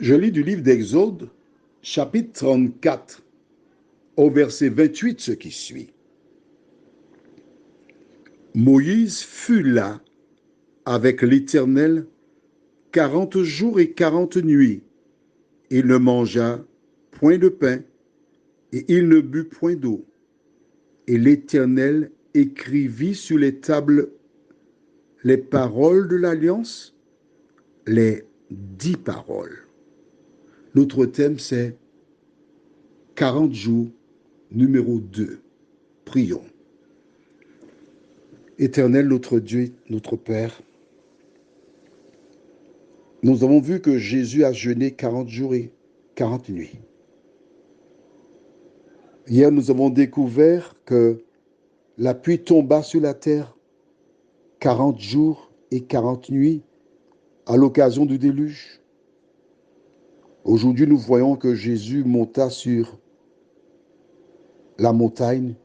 Je lis du livre d'Exode, chapitre 34, au verset 28, ce qui suit. Moïse fut là avec l'Éternel 40 jours et 40 nuits. Il ne mangea point de pain et il ne but point d'eau. Et l'Éternel écrivit sur les tables les paroles de l'Alliance, les 10 paroles. Notre thème, c'est 40 jours, numéro 2. Prions. Éternel, notre Dieu, notre Père, nous avons vu que Jésus a jeûné 40 jours et 40 nuits. Hier, nous avons découvert que la pluie tomba sur la terre 40 jours et 40 nuits à l'occasion du déluge. Aujourd'hui, nous voyons que Jésus monta sur la montagne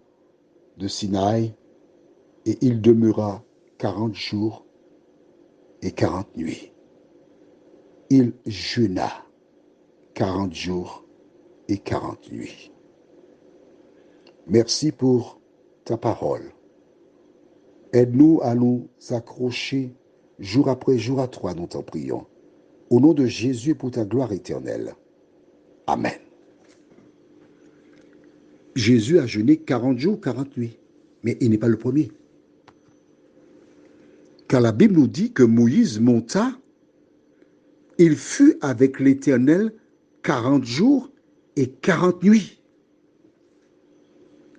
de Sinaï et il demeura 40 jours et 40 nuits. Il jeûna 40 jours et 40 nuits. Merci pour ta parole. Aide-nous à nous accrocher jour après jour à toi, nous t'en prions. Au nom de Jésus et pour ta gloire éternelle. Amen. Jésus a jeûné 40 jours, 40 nuits. Mais il n'est pas le premier. Car la Bible nous dit que Moïse monta, il fut avec l'Éternel 40 jours et 40 nuits.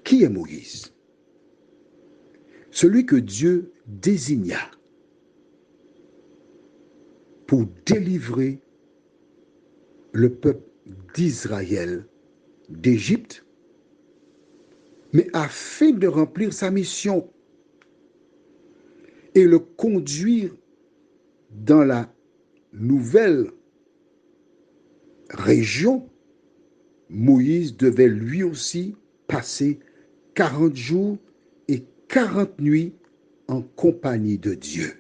Qui est Moïse? Celui que Dieu désigna pour délivrer le peuple d'Israël d'Égypte, mais afin de remplir sa mission et le conduire dans la nouvelle région, Moïse devait lui aussi passer 40 jours et 40 nuits en compagnie de Dieu.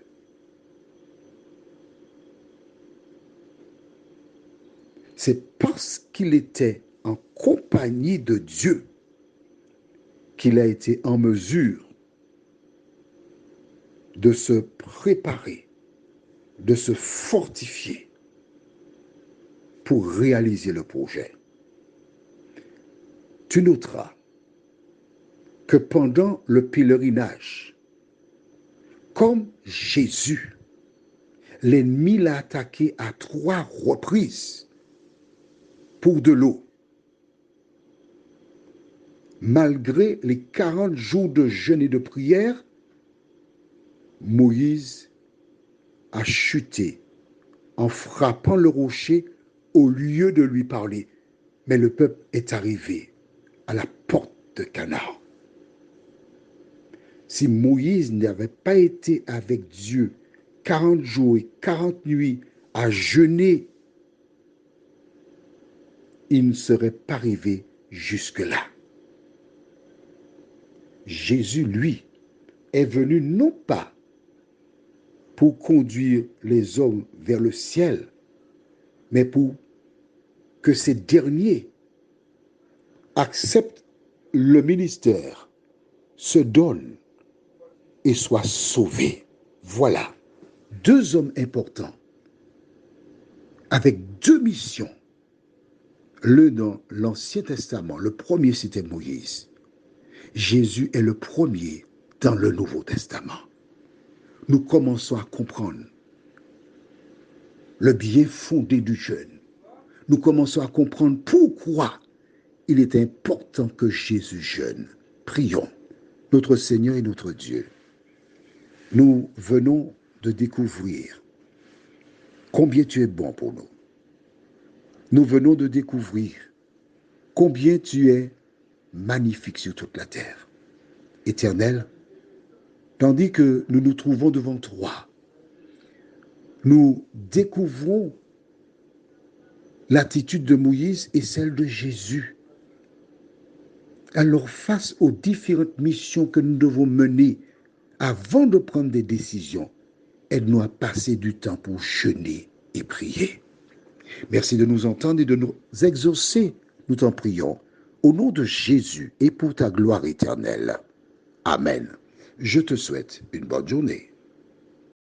C'est parce qu'il était en compagnie de Dieu qu'il a été en mesure de se préparer, de se fortifier pour réaliser le projet. Tu noteras que pendant le pèlerinage, comme Jésus, l'ennemi l'a attaqué à 3 reprises pour de l'eau. Malgré les 40 jours de jeûne et de prière, Moïse a chuté en frappant le rocher au lieu de lui parler. Mais le peuple est arrivé à la porte de Canaan. Si Moïse n'avait pas été avec Dieu 40 jours et 40 nuits à jeûner, il ne serait pas arrivé jusque-là. Jésus, lui, est venu non pas pour conduire les hommes vers le ciel, mais pour que ces derniers acceptent le ministère, se donnent et soient sauvés. Voilà 2 hommes importants avec 2 missions. L'un dans l'Ancien Testament, le premier c'était Moïse. Jésus est le premier dans le Nouveau Testament. Nous commençons à comprendre le bien fondé du jeûne. Nous commençons à comprendre pourquoi il est important que Jésus jeûne. Prions. Notre Seigneur et notre Dieu, nous venons de découvrir combien tu es bon pour nous. Nous venons de découvrir combien tu es magnifique sur toute la terre. Éternel, tandis que nous nous trouvons devant toi, nous découvrons l'attitude de Moïse et celle de Jésus. Alors face aux différentes missions que nous devons mener avant de prendre des décisions, aide-nous à passer du temps pour jeûner et prier. Merci de nous entendre et de nous exaucer, nous t'en prions, au nom de Jésus et pour ta gloire éternelle. Amen. Je te souhaite une bonne journée.